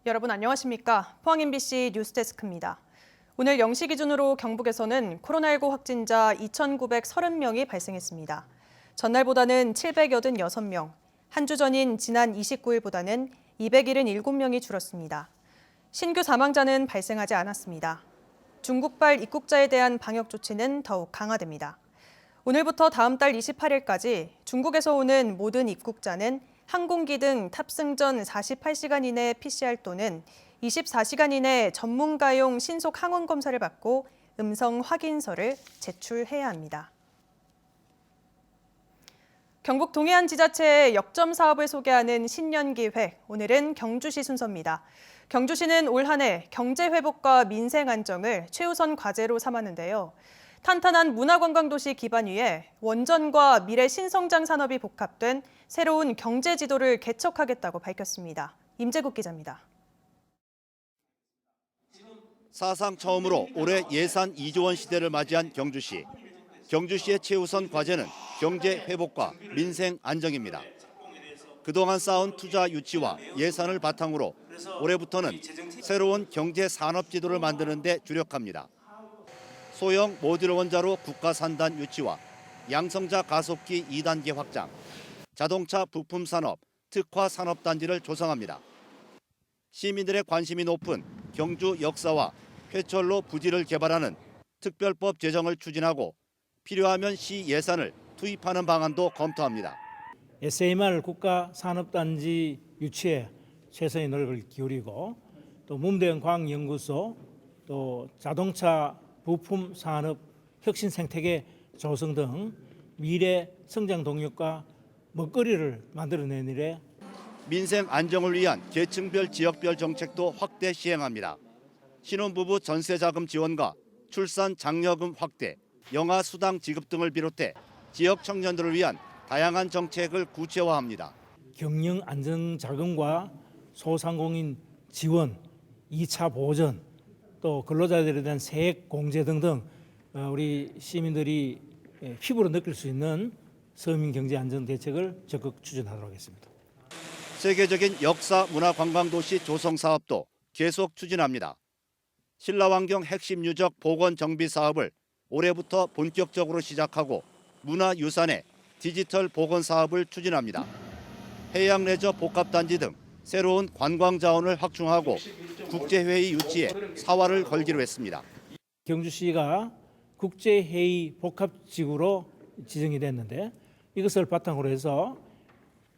여러분 안녕하십니까? 포항 MBC 뉴스데스크입니다. 오늘 0시 기준으로 경북에서는 코로나19 확진자 2,930명이 발생했습니다. 전날보다는 786명, 한 주 전인 지난 29일보다는 277명이 줄었습니다. 신규 사망자는 발생하지 않았습니다. 중국발 입국자에 대한 방역 조치는 더욱 강화됩니다. 오늘부터 다음 달 28일까지 중국에서 오는 모든 입국자는 항공기 등 탑승 전 48시간 이내 PCR 또는 24시간 이내 전문가용 신속 항원 검사를 받고 음성 확인서를 제출해야 합니다. 경북 동해안 지자체의 역점 사업을 소개하는 신년 기획, 오늘은 경주시 순서입니다. 경주시는 올 한 해 경제 회복과 민생 안정을 최우선 과제로 삼았는데요. 탄탄한 문화관광도시 기반 위에 원전과 미래 신성장 산업이 복합된 새로운 경제 지도를 개척하겠다고 밝혔습니다. 임재국 기자입니다. 사상 처음으로 올해 예산 2조 원 시대를 맞이한 경주시. 경주시의 최우선 과제는 경제 회복과 민생 안정입니다. 그동안 쌓은 투자 유치와 예산을 바탕으로 올해부터는 새로운 경제 산업 지도를 만드는 데 주력합니다. 소형 모듈 원자로 국가 산단 유치와 양성자 가속기 2단계 확장, 자동차 부품 산업 특화 산업단지를 조성합니다. 시민들의 관심이 높은 경주 역사와 회철로 부지를 개발하는 특별법 제정을 추진하고 필요하면 시 예산을 투입하는 방안도 검토합니다. SMR 국가 산업단지 유치에 최선의 노력을 기울이고 또 문대현 과학연구소 또 자동차 부품 산업 혁신 생태계 조성 등 미래 성장 동력과 먹거리를 만들어내는 일에 민생 안정을 위한 계층별 지역별 정책도 확대 시행합니다. 신혼부부 전세자금 지원과 출산 장려금 확대, 영아 수당 지급 등을 비롯해 지역 청년들을 위한 다양한 정책을 구체화합니다. 경영 안정 자금과 소상공인 지원, 2차 보전, 또 근로자들에 대한 세액 공제 등등 우리 시민들이 피부로 느낄 수 있는 서민 경제 안정 대책을 적극 추진하도록 하겠습니다. 세계적인 역사 문화 관광 도시 조성 사업도 계속 추진합니다. 신라환경 핵심 유적 복원 정비 사업을 올해부터 본격적으로 시작하고 문화유산의 디지털 복원 사업을 추진합니다. 해양 레저 복합단지 등 새로운 관광 자원을 확충하고 국제회의 유치에 사활을 걸기로 했습니다. 경주시가 국제회의 복합지구로 지정이 됐는데 이것을 바탕으로 해서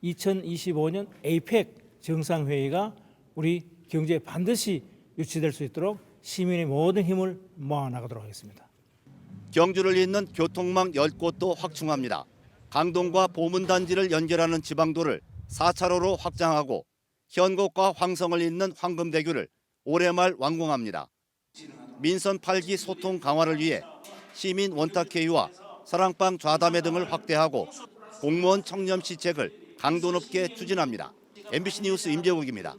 2025년 APEC 정상회의가 우리 경주에 반드시 유치될 수 있도록 시민의 모든 힘을 모아나가도록 하겠습니다. 경주를 잇는 교통망 10곳도 확충합니다. 강동과 보문단지를 연결하는 지방도를 4차로로 확장하고 현곡과 황성을 잇는 황금대교를 올해 말 완공합니다. 민선 8기 소통 강화를 위해 시민 원탁회의와 사랑방 좌담회 등을 확대하고 공무원 청렴 시책을 강도 높게 추진합니다. MBC 뉴스 임재국입니다.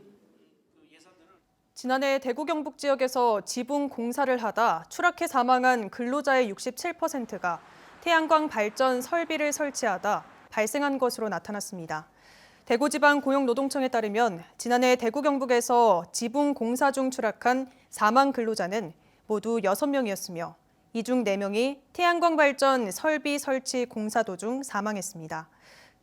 지난해 대구 경북 지역에서 지붕 공사를 하다 추락해 사망한 근로자의 67%가 태양광 발전 설비를 설치하다 발생한 것으로 나타났습니다. 대구지방고용노동청에 따르면 지난해 대구 경북에서 지붕 공사 중 추락한 사망 근로자는 모두 6명이었으며 이 중 4명이 태양광 발전 설비 설치 공사 도중 사망했습니다.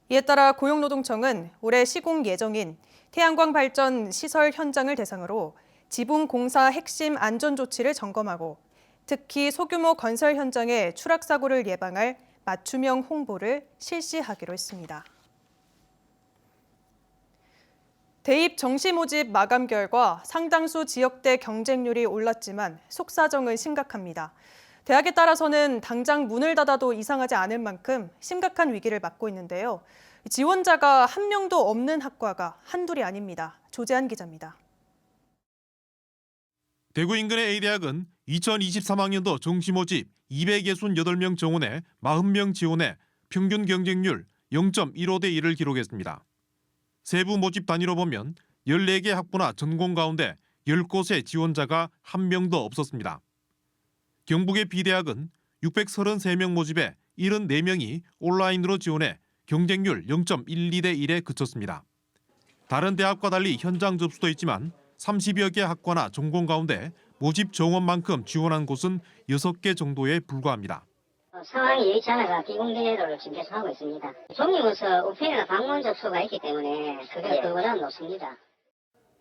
이에 따라 고용노동청은 올해 시공 예정인 태양광 발전 시설 현장을 대상으로 지붕 공사 핵심 안전 조치를 점검하고 특히 소규모 건설 현장의 추락 사고를 예방할 맞춤형 홍보를 실시하기로 했습니다. 대입 정시 모집 마감 결과 상당수 지역대 경쟁률이 올랐지만 속사정은 심각합니다. 대학에 따라서는 당장 문을 닫아도 이상하지 않을 만큼 심각한 위기를 맞고 있는데요. 지원자가 한 명도 없는 학과가 한둘이 아닙니다. 조재한 기자입니다. 대구 인근의 A대학은 2023학년도 정시 모집 268명 정원에 40명 지원해 평균 경쟁률 0.15대 1을 기록했습니다. 세부 모집 단위로 보면 14개 학부나 전공 가운데 10곳의 지원자가 한 명도 없었습니다. 경북의 B대학은 633명 모집에 74명이 온라인으로 지원해 경쟁률 0.12대 1에 그쳤습니다. 다른 대학과 달리 현장 접수도 있지만 30여 개 학과나 전공 가운데 모집 정원만큼 지원한 곳은 6개 정도에 불과합니다. 상황이 여의치 않아서 비공개로를 지금 계속 하고 있습니다. 종류에서 우편이나 방문 접수가 있기 때문에 그게 그보다는 높습니다.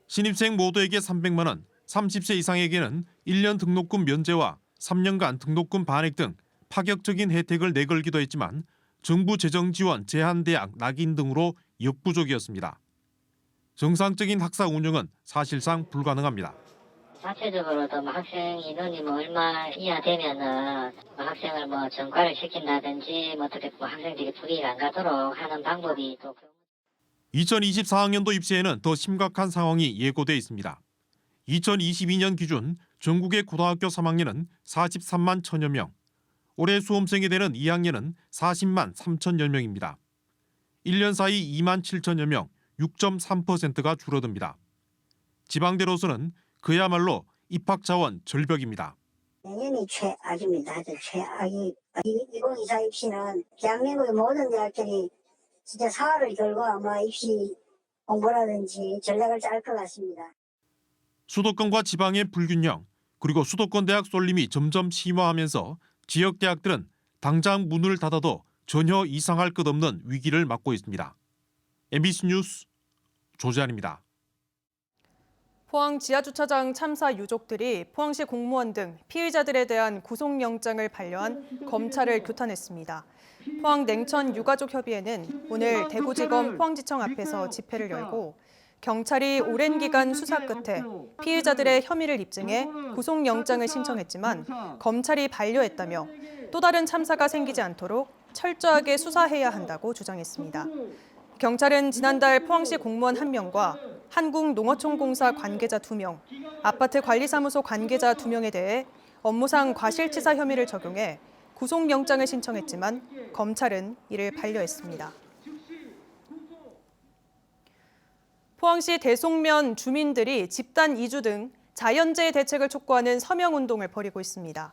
신입생 모두에게 300만 원, 30세 이상에게는 1년 등록금 면제와 3년간 등록금 반액 등 파격적인 혜택을 내걸기도 했지만 정부 재정 지원 제한대학 낙인 등으로 역부족이었습니다. 정상적인 학사 운영은 사실상 불가능합니다. 자체적으로도 학생 인원이 얼마 이하 되면은 학생을 전과를 시킨다든지 어떻게 학생들이 불이익 안 가도록 하는 방법이 또 2024학년도 입시에는 더 심각한 상황이 예고돼 있습니다. 2022년 기준 전국의 고등학교 3학년은 43만 1천여 명, 올해 수험생이 되는 2학년은 40만 3천여 명입니다. 1년 사이 2만 7천여 명, 6.3%가 줄어듭니다. 지방대로서는 그야말로 입학 자원 절벽입니다. 내년이 최악입니다. 최악이 2024 입시는 대한민국의 모든 대학들이 진짜 사활을 걸고 아마 입시 공부라든지 전략을 짤 것 같습니다. 수도권과 지방의 불균형, 그리고 수도권 대학 쏠림이 점점 심화하면서 지역 대학들은 당장 문을 닫아도 전혀 이상할 것 없는 위기를 맞고 있습니다. MBC 뉴스 조재환입니다. 포항 지하주차장 참사 유족들이 포항시 공무원 등 피의자들에 대한 구속영장을 반려한 검찰을 규탄했습니다. 포항 냉천 유가족 협의회는 오늘 대구지검 포항지청 앞에서 집회를 열고 경찰이 오랜 기간 수사 끝에 피의자들의 혐의를 입증해 구속영장을 신청했지만 검찰이 반려했다며 또 다른 참사가 생기지 않도록 철저하게 수사해야 한다고 주장했습니다. 경찰은 지난달 포항시 공무원 1명과 한국농어촌공사 관계자 2명, 아파트 관리사무소 관계자 2명에 대해 업무상 과실치사 혐의를 적용해 구속영장을 신청했지만 검찰은 이를 반려했습니다. 포항시 대송면 주민들이 집단 이주 등 자연재해 대책을 촉구하는 서명운동을 벌이고 있습니다.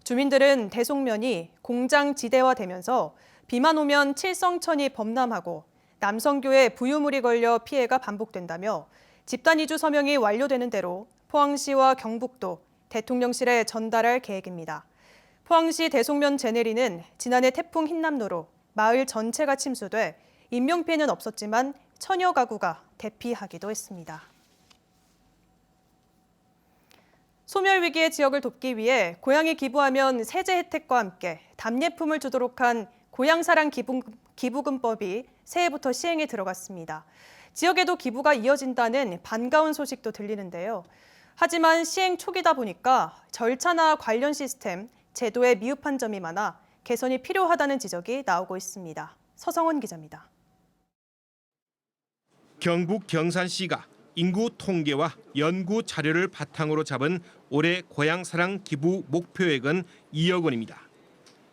주민들은 대송면이 공장지대화되면서 비만 오면 칠성천이 범람하고 남성교에 부유물이 걸려 피해가 반복된다며 집단 이주 서명이 완료되는 대로 포항시와 경북도, 대통령실에 전달할 계획입니다. 포항시 대송면 제네리는 지난해 태풍 흰남노로 마을 전체가 침수돼 인명피해는 없었지만 천여 가구가 대피하기도 했습니다. 소멸위기의 지역을 돕기 위해 고향에 기부하면 세제 혜택과 함께 답례품을 주도록 한 고향사랑 기부금법이 새해부터 시행에 들어갔습니다. 지역에도 기부가 이어진다는 반가운 소식도 들리는데요. 하지만 시행 초기다 보니까 절차나 관련 시스템, 제도에 미흡한 점이 많아 개선이 필요하다는 지적이 나오고 있습니다. 서성원 기자입니다. 경북 경산시가 인구 통계와 연구 자료를 바탕으로 잡은 올해 고향사랑 기부 목표액은 2억 원입니다.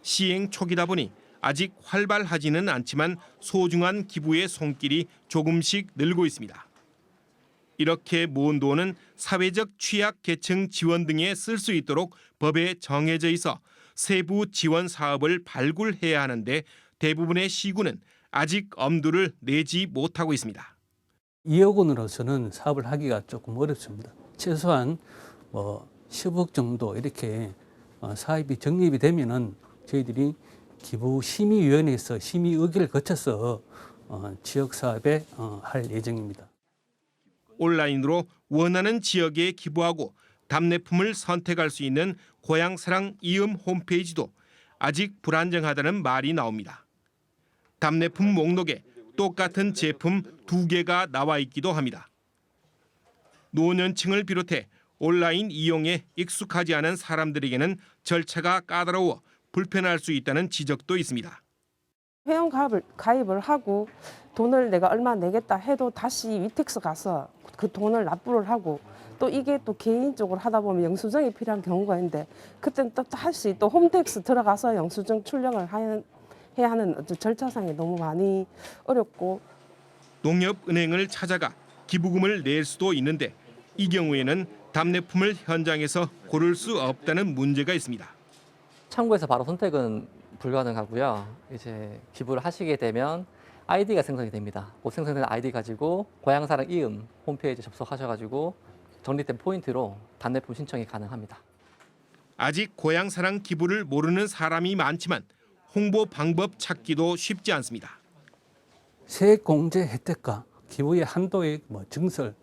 시행 초기다 보니 아직 활발하지는 않지만 소중한 기부의 손길이 조금씩 늘고 있습니다. 이렇게 모은 돈은 사회적 취약계층 지원 등에 쓸 수 있도록 법에 정해져 있어 세부 지원 사업을 발굴해야 하는데 대부분의 시군은 아직 엄두를 내지 못하고 있습니다. 2억 원으로서는 사업을 하기가 조금 어렵습니다. 최소한 10억 정도 이렇게 사업이 적립이 되면은 저희들이 기부심의위원회에서 심의 의결을 거쳐서 지역 사업에 할 예정입니다. 온라인으로 원하는 지역에 기부하고 답례품을 선택할 수 있는 고향사랑 이음 홈페이지도 아직 불안정하다는 말이 나옵니다. 답례품 목록에 똑같은 제품 2개가 나와 있기도 합니다. 노년층을 비롯해 온라인 이용에 익숙하지 않은 사람들에게는 절차가 까다로워 불편할 수 있다는 지적도 있습니다. 회원 가입을 하고 돈을 내가 얼마 내겠다 해도 다시 위택스 가서 그 돈을 납부를 하고 또 이게 또 개인적으로 하다 보면 영수증이 필요한 경우가 있는데 그때는 또 다시 또 홈택스 들어가서 영수증 출력을 해야 하는 절차상이 너무 많이 어렵고 농협은행을 찾아가 기부금을 낼 수도 있는데 이 경우에는 답례품을 현장에서 고를 수 없다는 문제가 있습니다. 창구에서 바로 선택은 불가능하고요. 이제 기부를 하시게 되면 아이디가 생성이 됩니다. 그 생성된 아이디 가지고 고향사랑 이음 홈페이지 접속하셔가지고 적립된 포인트로 반대품 신청이 가능합니다. 아직 고향사랑 기부를 모르는 사람이 많지만 홍보 방법 찾기도 쉽지 않습니다. 세액공제 혜택과 기부의 한도의 증설,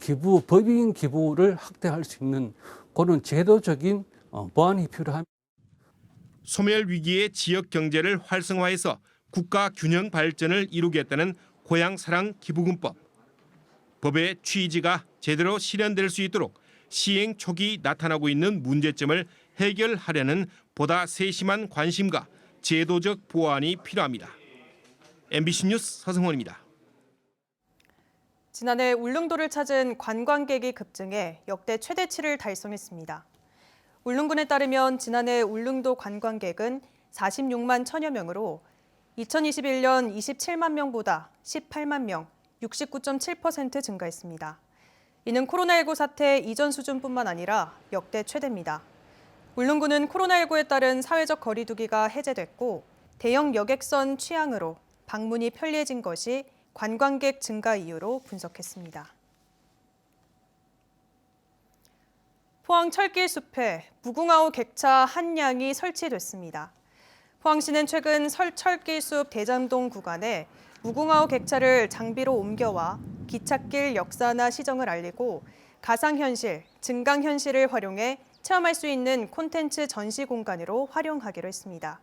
기부 법인 기부를 확대할 수 있는 그런 제도적인 보완이 필요합니다. 소멸 위기의 지역 경제를 활성화해서 국가 균형 발전을 이루겠다는 고향사랑 기부금법. 법의 취지가 제대로 실현될 수 있도록 시행 초기 나타나고 있는 문제점을 해결하려는 보다 세심한 관심과 제도적 보완이 필요합니다. MBC 뉴스 서승원입니다. 지난해 울릉도를 찾은 관광객이 급증해 역대 최대치를 달성했습니다. 울릉군에 따르면 지난해 울릉도 관광객은 46만 1천여 명으로 2021년 27만 명보다 18만 명, 69.7% 증가했습니다. 이는 코로나19 사태 이전 수준뿐만 아니라 역대 최대입니다. 울릉군은 코로나19에 따른 사회적 거리 두기가 해제됐고 대형 여객선 취항으로 방문이 편리해진 것이 관광객 증가 이유로 분석했습니다. 포항 철길 숲에 무궁화호 객차 한 량이 설치됐습니다. 포항시는 최근 철길 숲 대잠동 구간에 무궁화호 객차를 장비로 옮겨와 기찻길 역사나 시정을 알리고 가상현실, 증강현실을 활용해 체험할 수 있는 콘텐츠 전시 공간으로 활용하기로 했습니다.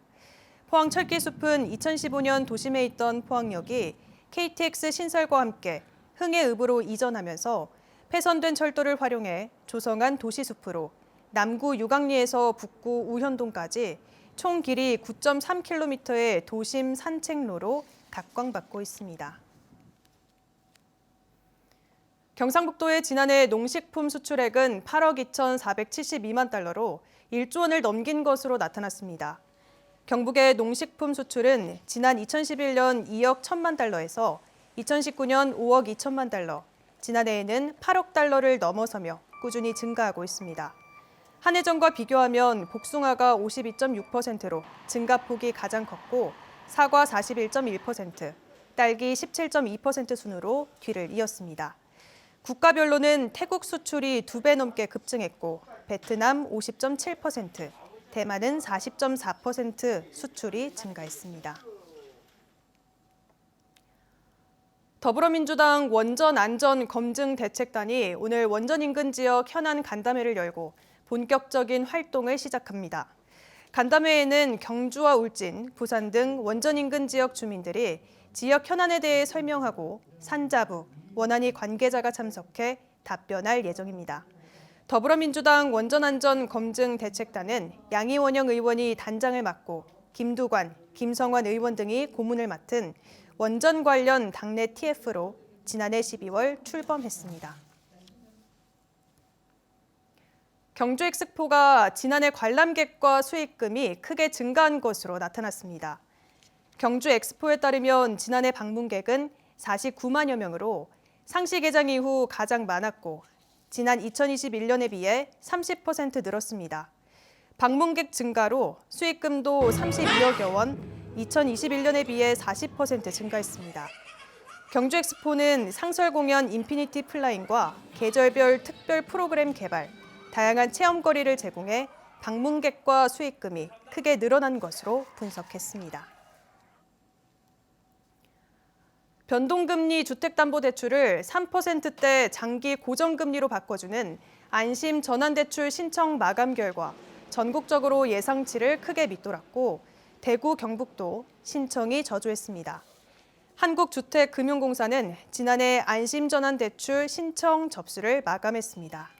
포항 철길 숲은 2015년 도심에 있던 포항역이 KTX 신설과 함께 흥해읍으로 이전하면서 폐선된 철도를 활용해 조성한 도시숲으로 남구 유강리에서 북구 우현동까지 총 길이 9.3km의 도심 산책로로 각광받고 있습니다. 경상북도의 지난해 농식품 수출액은 8억 2,472만 달러로 1조 원을 넘긴 것으로 나타났습니다. 경북의 농식품 수출은 지난 2011년 2억 1천만 달러에서 2019년 5억 2천만 달러, 지난해에는 8억 달러를 넘어서며 꾸준히 증가하고 있습니다. 한 해 전과 비교하면 복숭아가 52.6%로 증가폭이 가장 컸고 사과 41.1%, 딸기 17.2% 순으로 뒤를 이었습니다. 국가별로는 태국 수출이 2배 넘게 급증했고 베트남 50.7%, 대만은 40.4% 수출이 증가했습니다. 더불어민주당 원전안전검증대책단이 오늘 원전 인근 지역 현안 간담회를 열고 본격적인 활동을 시작합니다. 간담회에는 경주와 울진, 부산 등 원전 인근 지역 주민들이 지역 현안에 대해 설명하고 산자부, 원안위 관계자가 참석해 답변할 예정입니다. 더불어민주당 원전안전검증대책단은 양이원영 의원이 단장을 맡고 김두관, 김성환 의원 등이 고문을 맡은 원전 관련 당내 TF로 지난해 12월 출범했습니다. 경주 엑스포가 지난해 관람객과 수익금이 크게 증가한 것으로 나타났습니다. 경주 엑스포에 따르면 지난해 방문객은 49만여 명으로 상시 개장 이후 가장 많았고 지난 2021년에 비해 30% 늘었습니다. 방문객 증가로 수익금도 32억여 원, 2021년에 비해 40% 증가했습니다. 경주 엑스포는 상설 공연 인피니티 플라잉과 계절별 특별 프로그램 개발, 다양한 체험거리를 제공해 방문객과 수익금이 크게 늘어난 것으로 분석했습니다. 변동금리 주택담보대출을 3%대 장기 고정금리로 바꿔주는 안심 전환대출 신청 마감 결과 전국적으로 예상치를 크게 밑돌았고 대구, 경북도 신청이 저조했습니다. 한국주택금융공사는 지난해 안심전환대출 신청 접수를 마감했습니다.